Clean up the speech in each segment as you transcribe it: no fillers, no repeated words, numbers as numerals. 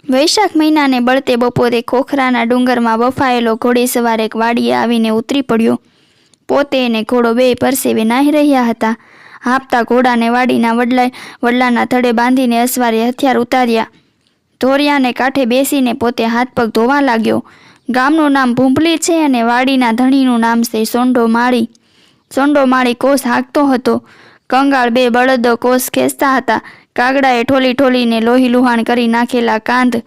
વૈશાખ મહિનાને બળતે બપોરે ખોખરાના ડુંગરમાં બફાયેલો ઘોડેસવાર એક વાડીએ આવીને ઉતરી પડ્યો. પોતે અને ઘોડો બે પરસેવે નાહી રહ્યા હતા. હાંફતા ઘોડાને વાડીના વડલાના થડે બાંધીને અસવારે હથિયાર ઉતાર્યા. ધોરિયાને કાંઠે બેસીને પોતે હાથ પગ ધોવા લાગ્યો. ગામનું નામ ભૂંભલી છે અને વાડીના ધણીનું નામ છે સોંડો માળી. સોંડો માળી કોસ હાંકતો હતો. કંગાળ બે બળદો કોસ ખેંચતા હતા. કાગડાએ ઠોલીને લોહી લુહાણ કરી નાખેલા કાંધ,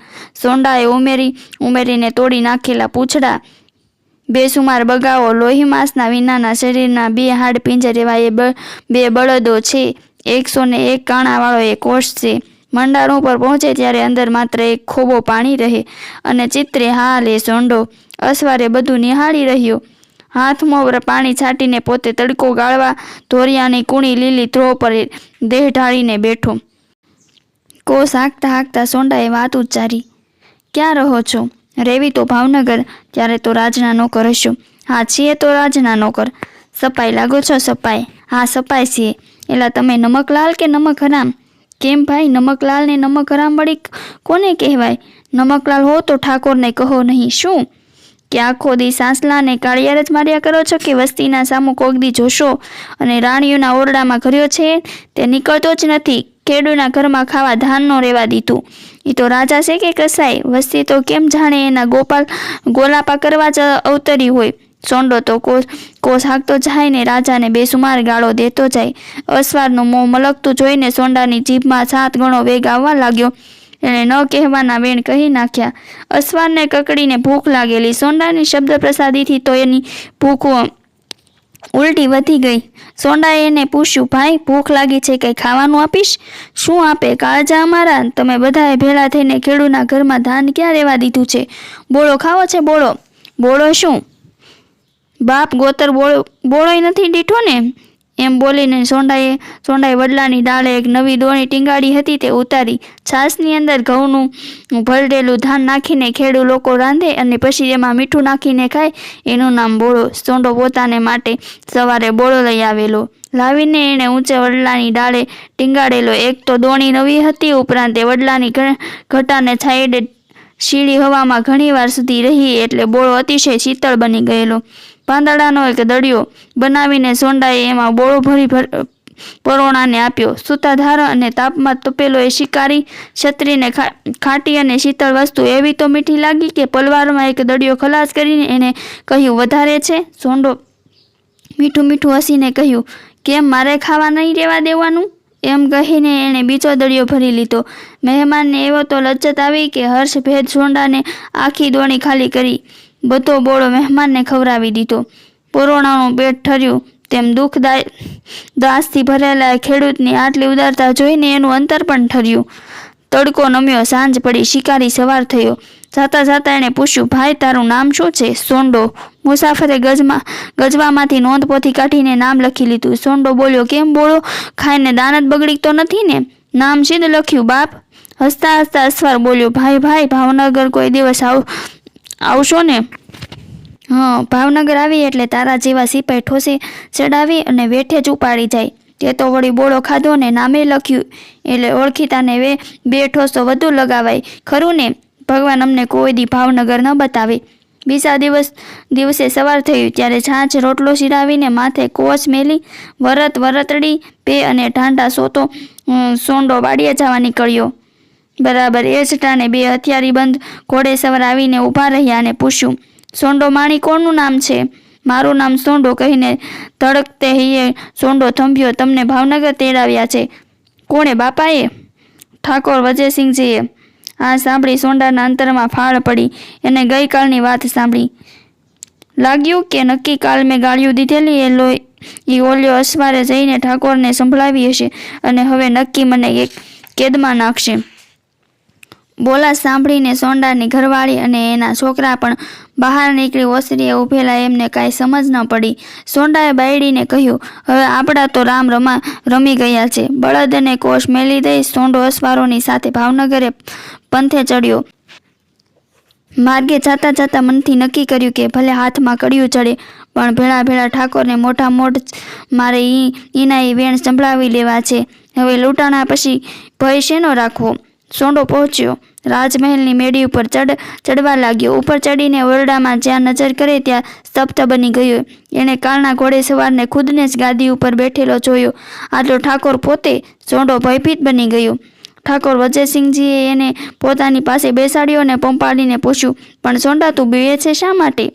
સોંડાએ ઉમેરીને તોડી નાખેલા પૂંછડા, બેસુમાર બગાવો, લોહી માંસના વિનાના શરીરના બે હાડ પિંજર એવા એ બે બળદો છે. 101 કાણાવાળો એ કોષ છે. મંડાણ ઉપર પહોંચે ત્યારે અંદર માત્ર એક ખોબો પાણી રહે અને ચિત્રે હા લે સોંડો. અસવારે બધું નિહાળી રહ્યો. હાથમાં પાણી છાંટીને પોતે તડકો ગાળવા ધોરિયાની કૂણી લીલી ધ્રો પર દેહ ઢાળીને બેઠો. કોસ હાંકતા હાંકતા સોંડાએ વાત ઉચ્ચારી, ક્યાં રહો છો? રેવી તો ભાવનગર. ત્યારે તો રાજના નોકર હશો? હા, છીએ તો રાજના નોકર. સપાઈ લાગો છો? સપાઈ. હા, સપાઈ છીએ. એલા તમે નમકલાલ કે નમક હરામ? કેમ ભાઈ, નમકલાલ ને નમક હરામ વળી કોને કહેવાય? નમકલાલ હો તો ઠાકોરને કહો નહીં. શું કે આખો દી સાંસલા ને કાળિયાર જ માર્યા કરો છો કે વસ્તીના સામું કોગદી જોશો? અને રાણીઓના ઓરડામાં ઘર્યો છે તે નીકળતો જ નથી. ખેડૂના ઘરમાં ખાવા ધાન નો રેવા દીધું. એ તો રાજા છે કે કસાય? વસ્તી તો કેમ જાણે એના ગોલાપા કરવા જ અવતરી હોય. સોંડો તો કોસ હાંકતો જાય ને રાજાને બેસુમાર ગાળો દેતો જાય. અસવારનું મોં મલકતું જોઈને સોંડાની જીભમાં 7 ગણો વેગ આવવા લાગ્યો. એણે ન કહેવાના વેણ કહી નાખ્યા. અસવારને કકડીને ભૂખ લાગેલી. સોંડાની શબ્દ પ્રસાદીથી તો એની ભૂખ ઉલટી વધી ગઈ. સોંડાએ એને પૂછ્યું, ભાઈ ભૂખ લાગી છે, કંઈ ખાવાનું આપીશ? શું આપે કાળજા અમારા? તમે બધાએ ભેળા થઈને ખેડૂના ઘરમાં ધાન ક્યાં રહેવા દીધું છે? બોળો ખાવો છે? બોળો? બોળો શું બાપ, ગોતર બોળોય નથી દીઠો ને? એમ બોલીને સોંડાએ વડલાની ડાળે એક નવી દોણી ટીંગાડી હતી તે ઉતારી. છાસની અંદર ઘઉંનું ભરડેલું ધાન નાખીને ખેડૂ લોકો રાંધે અને પછી એમાં મીઠું નાખીને ખાય, એનું નામ બોળો. સોંડો પોતાને માટે સવારે બોળો લઈ આવેલો. લાવીને એણે ઊંચે વડલાની ડાળે ટીંગાડેલો. એક તો દોણી નવી હતી, ઉપરાંત એ વડલાની ઘટાને છાંયડે શીળી હવામાં ઘણી વાર સુધી રહી એટલે બોળો અતિશય શીતળ બની ગયેલો. પાંદડાનો એક દડિયો બનાવીને સોંડાએ એમાં બોળો ભરી પરોણાને આપ્યો. સૂતાધાર અને તાપમાં તપેલો એ શિકારી ક્ષત્રિયને ખાટી અને શીતળ વસ્તુ એવી તો મીઠી લાગી કે પલવારમાં એક દડિયો ખલાસ કરીને એને કહ્યું, વધારે છે? સોંડો મીઠું હસીને કહ્યું, કેમ મારે ખાવા નહીં રહેવા દેવાનું? એમ કહીને એણે બીજો દડિયો ભરી લીધો. મહેમાનને એવો તો લજ્જત આવી કે હર્ષ ભેદ સોંડાને આખી દોણી ખાલી કરી બધો બોળો મહેમાનને ખવડાવી દીધો. પરોણાનું પેટ ઠર્યું તેમ દુઃખ દાસથી ભરેલા ખેડૂતની આટલી ઉદારતા જોઈને એનું અંતર પણ ઠર્યું. તડકો નમ્યો, સાંજ પડી, શિકારી સવાર થયો. જાતા એણે પૂછ્યું, ભાઈ તારું નામ શું છે? સોંડો. મુસાફરે ગજવામાંથી નોંધપોથી કાઢીને નામ લખી લીધું. સોંડો બોલ્યો, કેમ બોળો ખાઈને દાનત બગડી તો નથી ને? નામ સીધ લખ્યું બાપ. હસતા હસતા અસવાર બોલ્યો, ભાઈ ભાવનગર કોઈ દિવસ આવશો ને? હા, ભાવનગર આવી એટલે તારા જેવા સિપાઈ ઠોસે ચડાવી અને વેઠે જ ઉપાડી જાય. તે તો વળી બોળો ખાધો ને નામે લખ્યું એટલે ઓળખીતાને બે ઠોસો વધુ લગાવાય ખરું ને? ભગવાન અમને કોઈ દી ભાવનગર ન બતાવે. બીજા દિવસે સવાર થયું ત્યારે છાંચ રોટલો શીરાવીને માથે કોચ મેલી વરતડી પે અને ઢાંઢા સોતો સોંડો વાડીએ જવા નીકળ્યો. બરાબર એ જ ટાણે બે હથિયારી બંધ ઘોડે સવાર આવીને ઊભા રહ્યા અને પૂછ્યું, સોંડો માણી કોનું નામ છે? મારું નામ સોંડો કહીને ધડકતે હૈયે સોંડો થંભ્યો. તમને ભાવનગર તેડાવ્યા છે? કોણે? બાપાએ? ઠાકોર વજયસિંહજીએ. આ સાંભળી સોંડાના અંતરમાં ફાળ પડી. એને ગઈકાલની વાત સાંભળી લાગ્યું કે નક્કી કાલ મેં ગાળિયું દીધેલી એ ઓલ્યો અસવારે જઈને ઠાકોરને સંભળાવી હશે અને હવે નક્કી મને કેદમાં નાખશે. બોલા સાંભળીને સોંડાની ઘરવાળી અને એના છોકરા પણ બહાર નીકળી ઓસરીએ ઊભેલા. એમને કાંઈ સમજ ન પડી. સોંડાએ બાયડીને કહ્યું, હવે આપણા તો રામ રમી ગયા છે. બળદને કોષ મેલી દઈ સોંડો અસવારોની સાથે ભાવનગરે પંથે ચડ્યો. માર્ગે જાતા મનથી નક્કી કર્યું કે ભલે હાથમાં કડિયું ચડે પણ ભેળા ઠાકોરને મોટા મોઢ મારે ઈના વેણ સંભળાવી લેવા છે. હવે લૂંટાણા પછી ભય શેનો રાખવો? સોંડો પહોંચ્યો રાજમહેલની મેડી ઉપર ચડવા લાગ્યો. ઉપર ચડીને ઓરડામાં જ્યાં નજર કરે ત્યાં સ્તબ્ધ બની ગયો. એણે કાળના ઘોડે સવારને ખુદને જ ગાદી ઉપર બેઠેલો જોયો. આટલો ઠાકોર પોતે. સોંડો ભયભીત બની ગયો. ઠાકોર વજયસિંહજીએ એને પોતાની પાસે બેસાડ્યો અને પંપાડીને પૂછ્યું, પણ સોંડા તું બીવે છે શા માટે?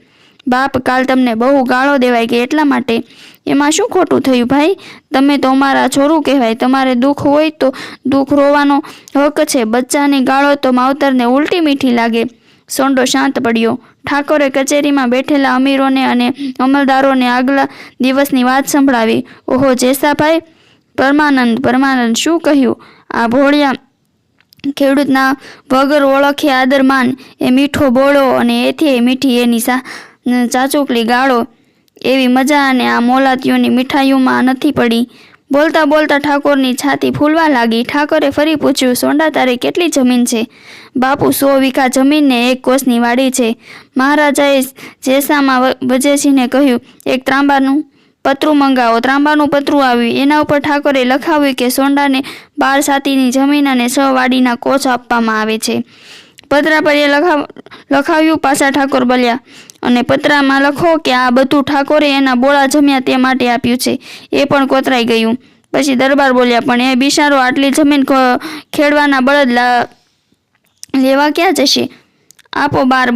બાપ, કાલ તમને બહુ ગાળો દેવાઈ ગઈ એટલા માટે. એમાં શું ખોટું થયું ભાઈ? તમે તો અમારા છોરું કહેવાય. તમારે દુઃખ હોય તો દુઃખ રોવાનો હક છે. બચ્ચાની ગાળો તો માવતરને ઉલટી મીઠી લાગે. સોંડો શાંત પડ્યો. ઠાકોરે કચેરીમાં બેઠેલા અમીરોને અને અમલદારોને આગલા દિવસની વાત સંભળાવી. ઓહો જેસાભાઈ, પરમાનંદ શું કહ્યું? આ ભોળિયા ખેડૂતના વગર ઓળખે આદરમાન, એ મીઠો બોળો અને એથી મીઠી એની ચાચુકલી ગાળો. એવી મજા અને આ મોલાતીઓની મીઠાઈઓમાં નથી પડી. બોલતા બોલતા ઠાકોરની છાતી ફૂલવા લાગી. ઠાકોરે ફરી પૂછ્યું, સોંડા તારે કેટલી જમીન છે? બાપુ, 100 વીઘા જમીન ને 1 કોસની વાડી છે. મહારાજાએ જેસામાં વજયસિંહને કહ્યું, એક ત્રાંબાનું પતરું મંગાવો. ત્રાંબાનું પતરું આવ્યું. એના ઉપર ઠાકોરે લખાવ્યું કે સોંડાને 12 સાતીની જમીન અને 6 વાડીના કોચ આપવામાં આવે છે. પતરા પર એ લખાવ્યું. પાછા ઠાકોર બોલ્યા, અને પતરામાં લખો કે આ બધું ઠાકોરે એના બોળા જમ્યા તે માટે આપ્યું છે. એ પણ કોતરાઈ ગયું. પછી દરબાર બોલ્યા, પણ એ બિચારો આટલી જમીન ખેડવાના બળદ લેવા ક્યાં જશે? આપો 12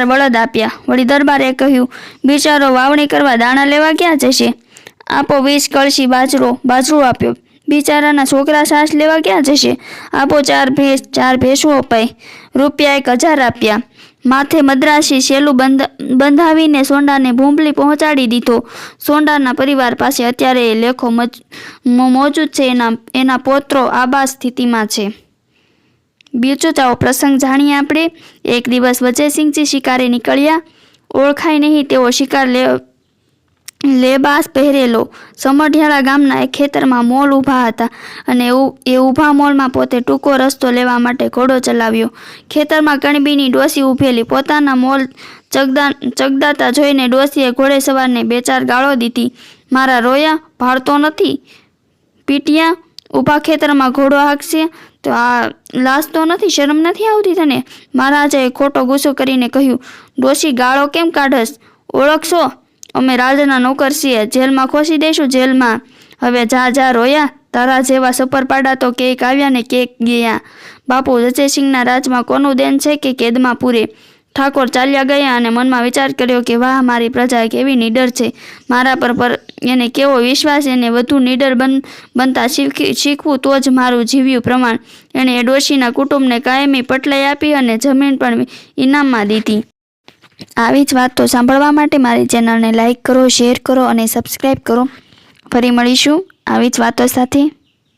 બળદ આપ્યા. વળી દરબારે કહ્યું, બિચારો વાવણી કરવા દાણા લેવા ક્યાં જશે? આપો 20 કળશી બાજરો આપ્યો. બિચારાના છોકરા છાશ લેવા ક્યાં જશે? આપો 4 ભેંસો અપાય. રૂપિયા 1000 આપ્યા. માથે મદ્રાસી શેલું બંધાવીને સોંડાને ભૂંબલી પહોંચાડી દીધો. સોંડાના પરિવાર પાસે અત્યારે એ લેખો મોજૂદ છે. એના પોત્રો આબાદ સ્થિતિમાં છે. બીજો ચાવો પ્રસંગ જાણીએ આપણે. એક દિવસ વજયસિંહજી શિકારે નીકળ્યા. ઓળખાય નહીં તેવો શિકાર લેબાસ પહેરેલો સમઢિયાળા ગામના એક ખેતરમાં મોલ ઊભા હતા અને એ ઊભા મોલમાં પોતે ટૂંકો રસ્તો લેવા માટે ઘોડો ચલાવ્યો. ખેતરમાં કણબીની ડોસી ઊભેલી. પોતાના મોલ ચગદાતા જોઈને ડોસીએ ઘોડે સવારને 2-4 ગાળો દીધી. મારા રોયા ભાળતો નથી? પીટિયા, ઊભા ખેતરમાં ઘોડો હાંકશે તો આ લાસતો નથી? શરમ નથી આવતી તને? મહારાજાએ ખોટો ગુસ્સો કરીને કહ્યું, ડોસી ગાળો કેમ કાઢસ? ઓળખશો? અમે રાજાના નોકર છીએ. જેલમાં ખોસી દઈશું, જેલમાં. હવે જા રોયા. તારા જેવા સપરપાડા તો કેક આવ્યા ને કેક ગયા. બાપુ, વજયસિંહના રાજમાં કોનું દેન છે કે કેદમાં પૂરે? ઠાકોર ચાલ્યા ગયા અને મનમાં વિચાર કર્યો કે વાહ, મારી પ્રજા કેવી નીડર છે. મારા પર એને કેવો વિશ્વાસ. એને વધુ નીડર બનતા શીખવું તો જ મારું જીવ્યું પ્રમાણ. એણે ડોશીના કુટુંબને કાયમી પટલાઈ આપી અને જમીન પણ ઇનામમાં દીધી. આવી જ વાતો સાંભળવા માટે મારી ચેનલને લાઈક કરો, શેર કરો અને સબસ્ક્રાઈબ કરો. ફરી મળીશું આવી જ વાતો સાથે.